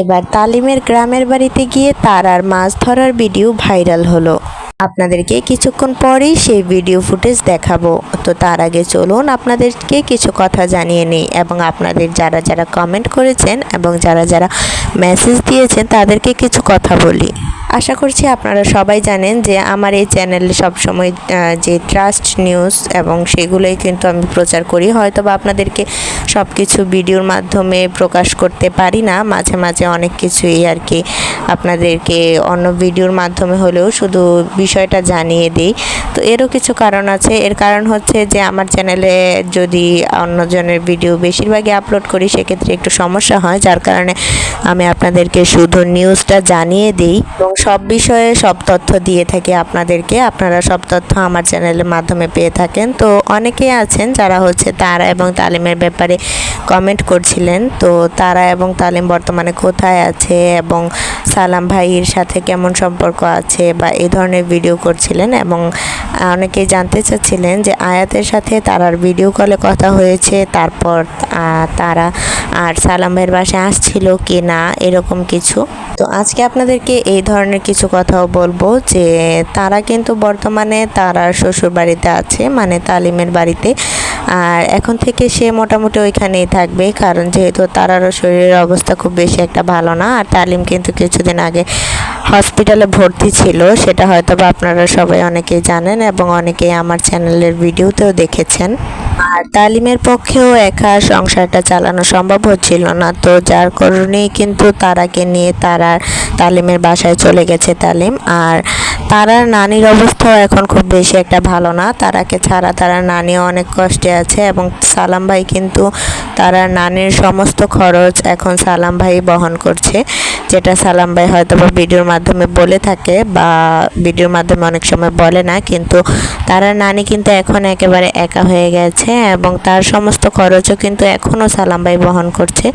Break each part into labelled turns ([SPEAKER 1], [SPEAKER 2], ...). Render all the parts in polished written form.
[SPEAKER 1] এবার তালিমের গ্রামের বাড়িতে গিয়ে তারার মাছ ধরার ভিডিও ভাইরাল হলো। আপনাদেরকে কিছুক্ষণ পরেই সেই ভিডিও ফুটেজ দেখাবো। তো তার আগে চলুন আপনাদেরকে কিছু কথা জানিয়ে নিই এবং আপনাদের যারা যারা কমেন্ট করেছেন এবং যারা যারা মেসেজ দিয়েছেন তাদেরকে কিছু কথা বলি। আশা করছি আপনারা সবাই জানেন যে আমার এই চ্যানেলে সবসময় যে ট্রাস্ট নিউজ এবং সেগুলোই কিন্তু আমি প্রচার করি। হয়তো বা আপনাদেরকে সব কিছু ভিডিওর মাধ্যমে প্রকাশ করতে পারি না, মাঝে মাঝে অনেক কিছুই আর কি আপনাদেরকে অন্য ভিডিওর মাধ্যমে হলেও শুধু বিষয়টা জানিয়ে দিই। তো এরও কিছু কারণ আছে। এর কারণ হচ্ছে যে আমার চ্যানেলে যদি অন্যজনের ভিডিও বেশিরভাগই আপলোড করি সেক্ষেত্রে একটু সমস্যা হয়, যার কারণে আমি আপনাদেরকে শুধু নিউজটা জানিয়ে দিই এবং সব বিষয়ে সব তথ্য দিয়ে থাকি আপনাদেরকে। আপনারা সব তথ্য আমার চ্যানেলের মাধ্যমে পেয়ে থাকেন। তো অনেকেই আছেন যারা হচ্ছে তারা এবং তালিমের ব্যাপারে কমেন্ট করছিলেন। তো তারা এবং তালিম বর্তমানে কোথায় আছে এবং সালাম ভাইয়ের সাথে কেমন সম্পর্ক আছে বা এই ধরনের ভিডিও করছিলেন এবং অনেকেই জানতে চাচ্ছিলেন যে আয়াতের সাথে তারার ভিডিও কলে কথা হয়েছে, তারপর তারা আর সালাম ভাইয়ের বাসায় আসছিল কি না এরকম কিছু। তো আজকে আপনাদেরকে এই ধরনের কিছু কথাও বলবো যে তারা কিন্তু বর্তমানে তারার শ্বশুর বাড়িতে আছে, মানে তালিমের বাড়িতে। আর এখন থেকে সে মোটামুটি ওইখানেই থাকবে, কারণ যেহেতু তারারও শরীরের অবস্থা খুব বেশি একটা ভালো না। আর তালিম কিন্তু কিছুদিন আগে হসপিটালে ভর্তি ছিল, সেটা হয়তো বা আপনারা সবাই অনেকেই জানেন এবং অনেকেই আমার চ্যানেলের ভিডিওতেও দেখেছেন। আর তালিমের পক্ষেও একা সংসারটা চালানো সম্ভব হচ্ছিল না, তো যার কারণেই কিন্তু তারাকে নিয়ে তালিমের বাসায় চলে গেছে তালিম। আর তারার নানির অবস্থাও এখন খুব বেশি একটা ভালো না, তারাকে ছাড়া তারার নানিও অনেক কষ্টে আছে এবং সালাম ভাই কিন্তু তারার নানির সমস্ত খরচ এখন সালাম ভাই বহন করছে, যেটা সালাম ভাই হয়তো বা ভিডিওর মাধ্যমে বলে থাকে বা ভিডিওর মাধ্যমে অনেক সময় বলে না, কিন্তু তারার নানি কিন্তু এখন একেবারে একা হয়ে গেছে এবং তার সমস্ত খরচও কিন্তু এখনও সালাম ভাই বহন করছে।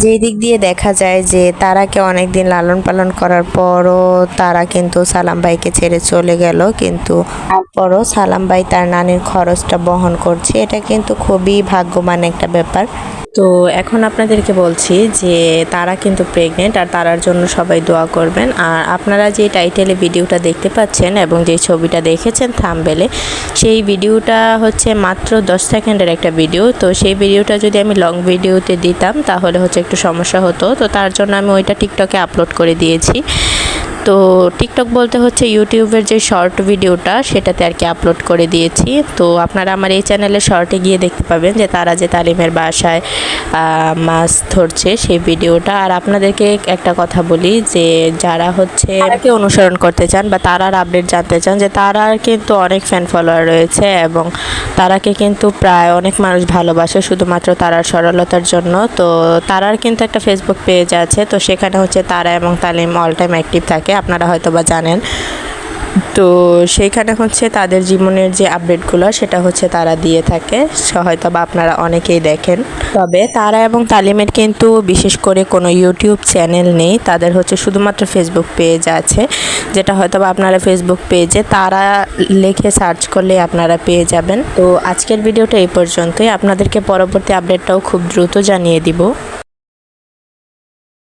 [SPEAKER 1] যেই দিক দিয়ে দেখা যায় যে তারাকে অনেক দিন লালন পালন করার পরও তারা কিন্তু সালাম ভাইকে ছেড়ে চলে গেল, কিন্তু তারপরও সালাম ভাই তার নানির খরচটা বহন করছে। এটা কিন্তু খুবই ভাগ্যবান একটা ব্যাপার। তো এখন আপনাদেরকে বলছি যে তারা কিন্তু প্রেগনেন্ট, আর তারার জন্য সবাই দোয়া করবেন। আর আপনারা যে টাইটেলে ভিডিওটা দেখতে পাচ্ছেন এবং যে ছবিটা দেখেছেন থাম্বনেলে, সেই ভিডিওটা হচ্ছে মাত্র 10 সেকেন্ডের একটা ভিডিও। তো সেই ভিডিওটা যদি আমি লং ভিডিওতে দিতাম তাহলে হচ্ছে একটু সমস্যা হতো, তো তার জন্য আমি ওইটা টিকটকে আপলোড করে দিয়েছি। তো টিকটক বলতে হচ্ছে ইউটিউবের যে শর্ট ভিডিওটা সেটাতে আর কি আপলোড করে দিয়েছি। তো আপনারা আমার এই চ্যানেলে শর্টে গিয়ে দেখতে পাবেন যে তারা যে তালিমের বাসায় মাছ ধরছে সেই ভিডিওটা। আর আপনাদেরকে একটা কথা বলি যে যারা হচ্ছে তারাকে অনুসরণ করতে চান বা তারার আপডেট জানতে চান, যে তারার কিন্তু অনেক ফ্যান ফলোয়ার রয়েছে এবং তারাকে কিন্তু প্রায় অনেক মানুষ ভালোবাসে শুধুমাত্র তারার সরলতার জন্য। তো তারার কিন্তু একটা ফেসবুক পেজ আছে, তো সেখানে হচ্ছে তারা এবং তালিম অল টাইম অ্যাক্টিভ থাকে, আপনারা হয়তো বা জানেন। তো সেইখানে হচ্ছে তাদের জীবনের যে আপডেটগুলো সেটা হচ্ছে তারা দিয়ে থাকে, হয়তো বা আপনারা অনেকেই দেখেন। তবে তারা এবং তালিমের কিন্তু বিশেষ করে কোনো ইউটিউব চ্যানেল নেই, তাদের হচ্ছে শুধুমাত্র ফেসবুক পেজ আছে, যেটা হয়তো বা আপনারা ফেসবুক পেজে তারা লিখে সার্চ করলে আপনারা পেয়ে যাবেন। তো আজকের ভিডিওটা এই পর্যন্তই, আপনাদেরকে পরবর্তী আপডেটটাও খুব দ্রুত জানিয়ে দিব।